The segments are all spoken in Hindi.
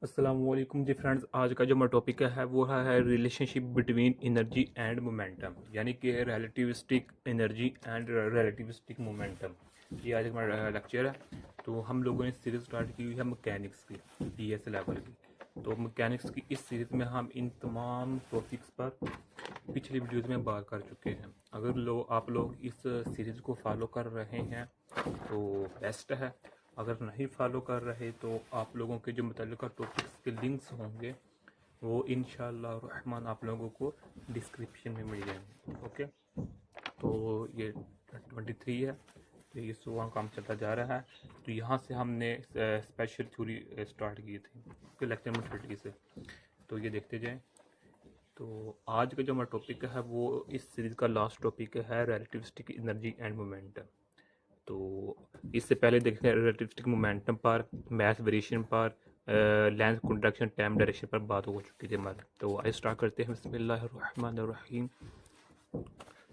अस्सलामुअलैकुम जी फ्रेंड्स। आज का जो हमारा टॉपिक है वो है relationship between energy and momentum, यानी कि relativistic energy and relativistic momentum. ये आज हमारा लेक्चर है। तो हम लोगों ने सीरीज स्टार्ट की हुई है मैकेनिक्स की, पीएस लेवल की। तो मैकेनिक्स की इस सीरीज़ में हम इन तमाम टॉपिक्स पर पिछली वीडियोज़ में बात कर चुके हैं। अगर आप लोग इस सीरीज़ को फॉलो कर रहे हैं तो बेस्ट है। अगर नहीं फॉलो कर रहे तो आप लोगों के जो मुतल्लिका टॉपिक्स के लिंक्स होंगे वो इंशाअल्लाह रहमान आप लोगों को डिस्क्रिप्शन में मिल जाएंगे। ओके, तो ये 23 है, तो ये 16 काम चलता जा रहा है। तो यहाँ से हमने स्पेशल थ्योरी स्टार्ट की थी उसके लेक्चर में 30 से। तो ये देखते जाएं। तो आज का जो हमारा टॉपिक है वो इस सीरीज़ का लास्ट टॉपिक है रिलेटिविस्टिक एनर्जी एंड मोमेंटम। तो इससे पहले देखते हैं रिलेटिविस्टिक मोमेंटम पर, मैथ वेरिएशन पर, लेंस कंडक्शन टाइम डायरेक्शन पर बात हो चुकी थी हमारी। तो आइए स्टार्ट करते हैं। बिस्मिल्लाहिर्रहमानिर्रहीम,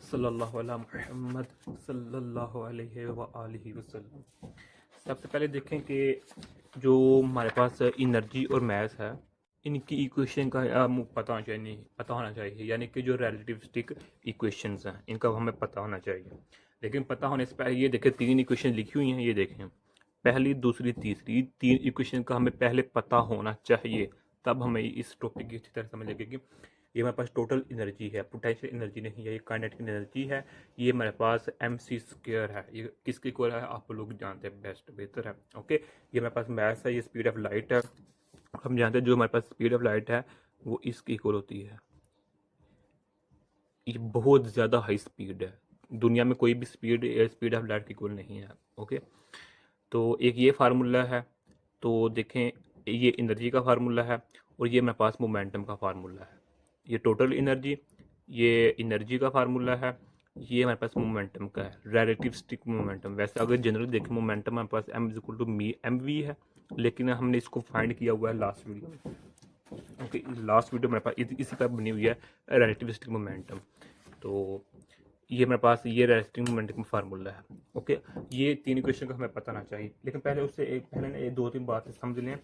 सल्लल्लाहु अला मुहम्मद सल्लल्लाहु अलैहि व आलिहि वसल्लम। सबसे पहले देखें कि जो हमारे पास एनर्जी और मैथ है, इनकी इक्वेशन का पता होना चाहिए, यानी कि जो रिलेटिविस्टिक इक्वेशंस हैं इनका हमें पता होना चाहिए। लेकिन पता होने से पहले ये देखें, तीन इक्वेशन लिखी हुई हैं, ये देखें पहली, दूसरी, तीसरी, तीन इक्वेशन का हमें पहले पता होना चाहिए, तब हमें इस टॉपिक की अच्छी तरह समझ लगेगी। ये हमारे पास टोटल एनर्जी है, पोटेंशियल एनर्जी नहीं है, ये काइनेटिक एनर्जी है। ये हमारे पास mc² है। ये किसके इक्वल है आप लोग जानते हैं, बेहतर है। ओके, ये हमारे पास मैथ है, ये स्पीड ऑफ लाइट है। हम जानते हैं जो हमारे पास स्पीड ऑफ लाइट है वो इसकी इक्वल होती है। ये बहुत ज़्यादा हाई स्पीड है, दुनिया में कोई भी स्पीड ऑफ लाइट की इक्वल नहीं है। ओके, तो एक ये फार्मूला है। तो देखें, ये एनर्जी का फार्मूला है और ये मेरे पास मोमेंटम का फार्मूला है। ये टोटल एनर्जी, ये एनर्जी का फार्मूला है, ये हमारे पास मोमेंटम का है, रिलेटिविस्टिक मोमेंटम। वैसे अगर जनरल देखें मोमेंटम हमारे पास m इज इक्वल टू मी एम वी है, लेकिन हमने इसको फाइंड किया हुआ है लास्ट वीडियो में। ओके, लास्ट वीडियो मेरे पास इसी पर बनी हुई है रिलेटिविस्टिक मोमेंटम। तो ये मेरे पास ये रिलेटिविस्टिक मोमेंटम फार्मूला है। ओके, ये तीन इक्वेशन का हमें पता होना चाहिए, लेकिन पहले उससे पहले दो तीन बातें समझ लें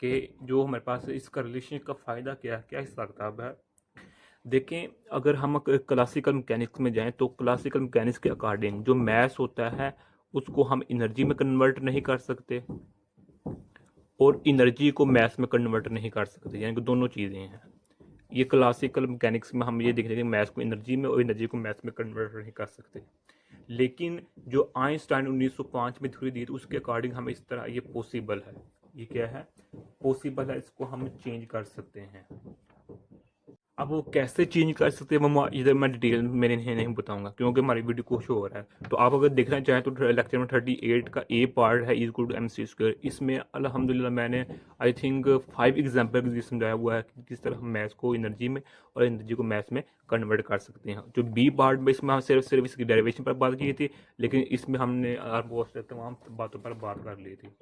कि जो हमारे पास इसका रिलेशन का फ़ायदा क्या है, क्या हिसाब किताब है। देखें, अगर हम क्लासिकल मैकेनिक्स में जाएं तो क्लासिकल मैकेनिक्स के अकॉर्डिंग जो मैथ होता है उसको हम एनर्जी में कन्वर्ट नहीं कर सकते और एनर्जी को मैथ में कन्वर्ट नहीं कर सकते, यानी कि दोनों चीज़ें हैं। ये क्लासिकल मैकेनिक्स में हम ये देख रहे हैं कि मैथ को एनर्जी में और एनर्जी को मैथ में कन्वर्ट नहीं कर सकते। लेकिन जो आइंस्टाइन 1905 में थ्योरी दी थी उसके अकॉर्डिंग हम इस तरह, ये पॉसिबल है। ये क्या है, पॉसिबल है, इसको हम चेंज कर सकते हैं। अब वो कैसे चेंज कर सकते हैं वो इधर मैं डिटेल में नहीं बताऊंगा, क्योंकि हमारी वीडियो को शो हो रहा है। तो आप अगर देखना चाहें तो लेक्चर में 38 का ए पार्ट है इक्वल टू mc²। इसमें अल्हम्दुलिल्लाह मैंने आई थिंक 5 एग्जाम्पल समझाया हुआ है कि किस तरह हम मैथ्स को एनर्जी में और एनर्जी को मैथ्स में कन्वर्ट कर सकते हैं। जो बी पार्ट में इसमें हम सिर्फ इसकी डेरिवेशन पर बात की थी, लेकिन इसमें हमने ऑलमोस्ट तमाम बातों पर बात कर ली थी।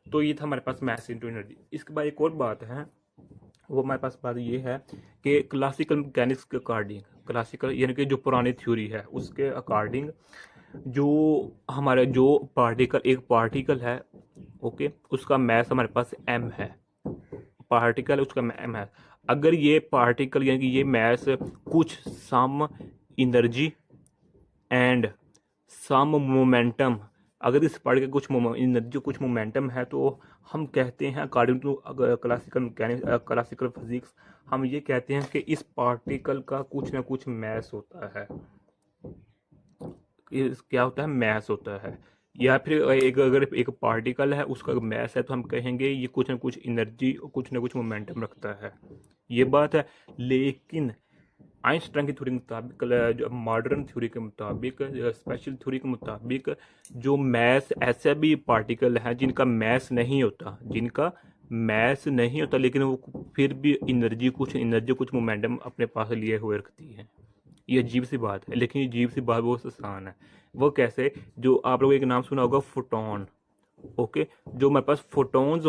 तो ये था हमारे पास मैथ्स इंटू एनर्जी। इसके बाद एक और बात है, वो हमारे पास बात ये है कि क्लासिकल मैकेनिक्स के अकॉर्डिंग, क्लासिकल यानी कि जो पुरानी थ्योरी है उसके अकॉर्डिंग, जो हमारे जो पार्टिकल, एक पार्टिकल है, ओके, उसका मैस हमारे पास m है। पार्टिकल उसका m है। अगर ये पार्टिकल यानी कि ये मैस कुछ some energy and some momentum, अगर इस पार्टिकल कुछ एनर्जी कुछ मोमेंटम है तो हम कहते हैं according to classical mechanics, classical physics, हम ये कहते हैं कि इस पार्टिकल का कुछ ना कुछ मैस होता है। क्या होता है, मैस होता है। या फिर अगर एक पार्टिकल है उसका मैस है तो हम कहेंगे ये कुछ ना कुछ एनर्जी और कुछ ना कुछ मोमेंटम रखता है। ये बात है। लेकिन आइंस्टाइन की थ्योरी के मुताबिक, जो मॉडर्न थ्योरी के मुताबिक, स्पेशल थ्योरी के मुताबिक, जो मैस ऐसे भी पार्टिकल हैं जिनका मैस नहीं होता, जिनका मैस नहीं होता, लेकिन वो फिर भी एनर्जी कुछ मोमेंटम अपने पास लिए हुए रखती है। ये अजीब सी बात है, लेकिन ये अजीब सी बात बहुत आसान है। वो कैसे, जो आप लोगों को एक नाम सुना होगा, फोटोन। ओके, जो हमारे पास फोटोन्स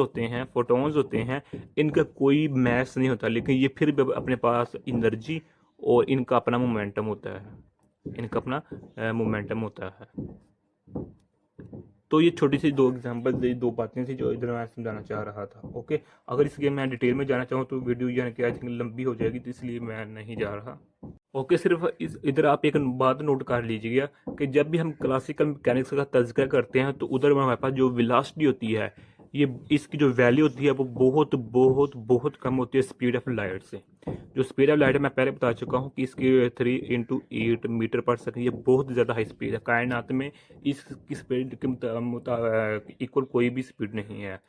होते हैं, इनका कोई मैस नहीं होता, लेकिन ये फिर भी अपने पास एनर्जी और इनका अपना मोमेंटम होता है। इनका अपना मोमेंटम होता है। तो ये छोटी सी दो एग्जांपल, दो बातें थी जो इधर मैं समझाना चाह रहा था। ओके, अगर इसके मैं डिटेल में जाना चाहूँ तो वीडियो यानी कि आई थिंक लंबी हो जाएगी, तो इसलिए मैं नहीं जा रहा। ओके, सिर्फ इस इधर आप एक बात नोट कर लीजिएगा कि जब भी हम क्लासिकल मैकेनिक्स का तज़किरा करते हैं तो उधर हमारे पास जो वेलोसिटी होती है, ये इसकी जो वैल्यू होती है वो बहुत बहुत बहुत कम होती है स्पीड ऑफ लाइट से। जो स्पीड ऑफ लाइट है मैं पहले बता चुका हूँ कि इसकी 3 × 8 मीटर पर सेकंड, ये बहुत ज़्यादा हाई स्पीड है। कायनात में इसकी स्पीड के इक्वल कोई भी स्पीड नहीं है।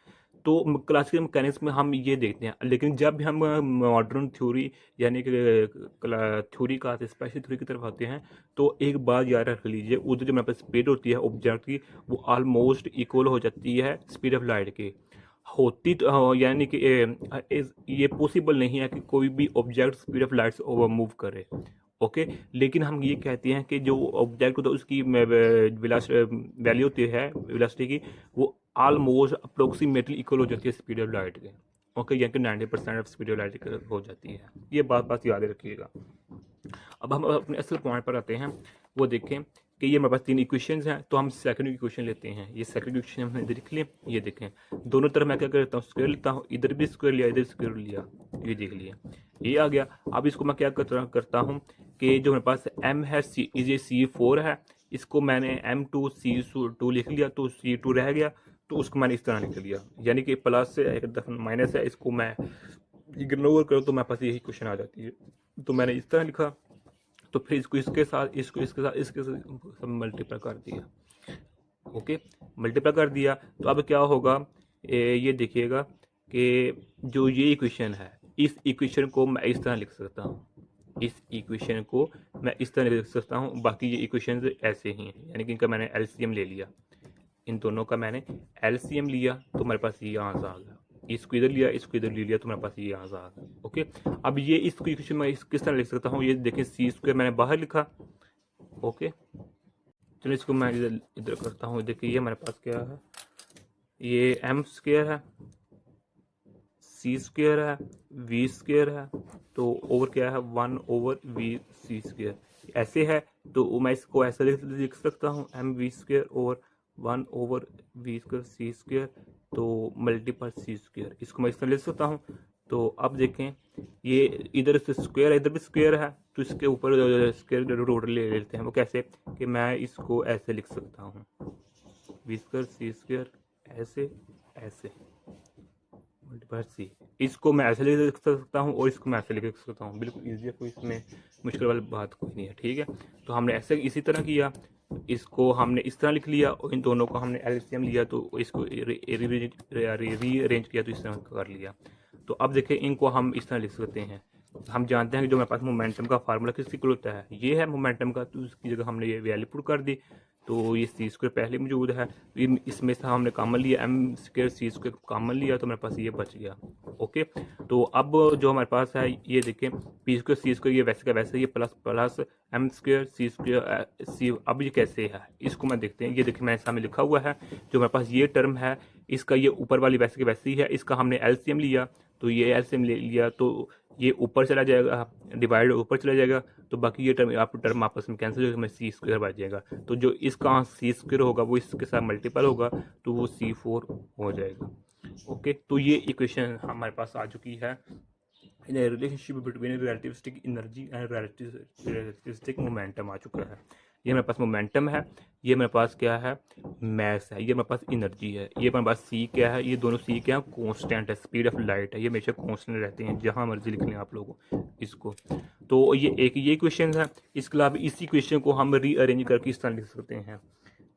तो क्लासिकल मैकेनिक्स में हम ये देखते हैं, लेकिन जब भी हम मॉडर्न थ्योरी यानी कि थ्योरी का स्पेशल थ्योरी की तरफ आते हैं, तो एक बात याद रख लीजिए, उधर जो हमारे पास स्पीड होती है ऑब्जेक्ट की, वो ऑलमोस्ट इक्वल हो जाती है स्पीड ऑफ लाइट के। होती तो यानी कि ये पॉसिबल नहीं है कि कोई भी ऑब्जेक्ट स्पीड ऑफ लाइट से ओवर मूव करे। ओके, लेकिन हम ये कहते हैं कि जो ऑब्जेक्ट होता है उसकी वैल्यू होती है वेलोसिटी की, वो ऑलमोस्ट अप्रोक्सीमेटली इक्वल हो जाती है स्पीड ऑफ लाइट के। ओके, यानी कि 90% ऑफ स्पीड ऑफ लाइट हो जाती है। ये बात याद रखिएगा। अब हम अपने असल पॉइंट पर आते हैं। वो देखें कि ये हमारे पास 3 इक्वेशंस हैं, तो हम सेकंड इक्वेशन लेते हैं। ये सेकंड इक्वेशन हमने इधर लिख ली। ये देखें, दोनों तरफ मैं क्या करता हूँ, स्क्वायर लेता हूँ। इधर भी स्क्वायर लिया, इधर स्क्वायर लिया, ये देख लिया, ये आ गया। अब इसको मैं क्या करता हूँ कि जो मेरे पास m है, ये C4 है, इसको मैंने M2 C2 लिख लिया, तो C2 रह गया, तो उसको मैंने इस तरह लिख लिया। यानी कि प्लस से एक दफा माइनस है, इसको मैं इग्नोर करूँ तो मेरे पास यही क्वेश्चन आ जाती है। तो मैंने इस तरह लिखा, तो फिर इसको इसके साथ, इसको इसके साथ मल्टीप्लाई कर दिया। ओके, मल्टीप्लाई कर दिया, तो अब क्या होगा, ये देखिएगा कि जो ये इक्वेशन है, इस इक्वेशन को मैं इस तरह लिख सकता हूँ, इस इक्वेशन को मैं इस तरह लिख सकता हूँ। बाकी ये इक्वेशन ऐसे ही हैं, यानी कि इनका मैंने एलसीएम ले लिया, इन दोनों का मैंने एलसीएम लिया, तो मेरे पास ये आंसर आ गया। इसको इधर लिया, इसको इधर ले लिया, तो मेरे पास ये आंसर आ गया। ओके, अब ये इसको इक्वेशन मैं किस तरह लिख सकता हूँ, ये देखें, C² मैंने बाहर लिखा। ओके, चलो इसको मैं इधर इधर करता हूँ। देखिए ये हमारे पास क्या है, ये M² है, C² है, V² है, तो ओवर क्या है, 1/VC²। ऐसे है, तो मैं इसको ऐसे लिख सकता हूँ, MV² ओवर 1/V²C², तो मल्टीपल C²। इसको मैं इस तरह लिख सकता हूँ। तो अब देखें, ये इधर से स्क्वायर है, इधर भी स्क्वायर है, तो इसके ऊपर स्क्वायर रूट ले लेते हैं। वो कैसे, कि मैं इसको ऐसे लिख सकता हूँ, V²C², ऐसे ऐसे मल्टीप्लाई C। इसको मैं ऐसे लिख सकता हूँ और इसको मैं ऐसे लिख सकता हूँ, बिल्कुल ईजी है, कोई इसमें मुश्किल वाली बात कोई नहीं है। ठीक है, तो हमने ऐसे इसी तरह किया, इसको हमने इस तरह लिख लिया, और इन दोनों को हमने एलसीएम लिया, तो इसको रीअरेंज किया, तो इस तरह कर लिया। तो अब देखिए, इनको हम इस तरह लिख सकते हैं। हम जानते हैं कि जो मेरे पास मोमेंटम का फार्मूला किसकी इक्वल होता है, ये है मोमेंटम का, तो उसकी जगह हमने ये वैल्यू पुट कर दी। तो ये C² पहले मौजूद है, इसमें से हमने कॉमन लिया, M² C² कॉमन लिया, तो मेरे पास ये बच गया। ओके, तो अब जो हमारे पास है, ये देखें, P² C² ये वैसे का वैसे, ये प्लस प्लस M² C²। अब ये कैसे है, इसको मैं देखते हैं। ये देखिए, मैंने सामने लिखा हुआ है, जो मेरे पास ये टर्म है, इसका ये ऊपर वाली वैसे की वैसे ही है, इसका हमने एलसीएम लिया, तो ये एलसीएम ले लिया, तो ये ऊपर चला जाएगा, डिवाइड ऊपर चला जाएगा, तो बाकी ये टर्म आपस में कैंसिल होकर C² बच जाएगा। तो जो इसका C² होगा वो इसके साथ मल्टीपल होगा, तो वो C4 हो जाएगा। ओके, तो ये इक्वेशन हमारे पास आ चुकी है, relationship between relativistic energy and relativistic momentum आ चुका है। ये मेरे पास मोमेंटम है, ये मेरे पास क्या है, मैस है, ये मेरे पास एनर्जी है, ये मेरे पास C क्या है, ये दोनों C क्या है, कांस्टेंट है, स्पीड ऑफ लाइट है, ये हमेशा कांस्टेंट रहते हैं, जहां मर्जी लिख लें आप लोगों इसको। तो ये क्वेश्चन है। इसके अलावा इसी क्वेश्चन को हम रीअरेंज करके इस तरह लिख सकते हैं।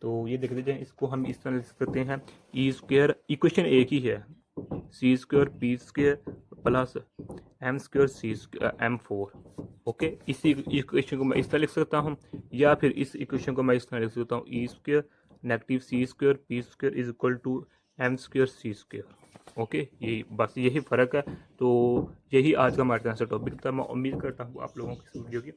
तो ये देख लीजिए, इसको हम इस तरह लिख सकते हैं, E², इक्वेशन एक ही है, C² P² plus M² M4। Okay, इसी इक्वेशन को मैं इस तरह लिख सकता हूँ, या फिर इस इक्वेशन को मैं इस तरह लिख सकता हूँ, E² negative C² P² is equal to M² C²। Okay, यही बस यही फ़र्क है। तो यही आज का हमारे से टॉपिक था। मैं उम्मीद करता हूँ आप लोगों की इस वीडियो की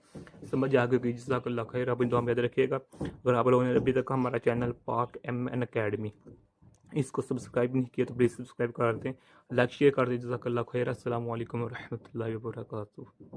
समझ आ गई। जज़ाकल्लाह खैर, आप इन दुआ में याद रखिएगा। और आप लोगों ने अभी तक हमारा चैनल पाक MN अकेडमी इसको सब्सक्राइब नहीं किया तो प्लीज़ सब्सक्राइब कर दें, लाइक शेयर कर दें। जज़ाकल्लाह खैर। अस्सलामु अलैकुम व रहमतुल्लाहि व बरकातुहू।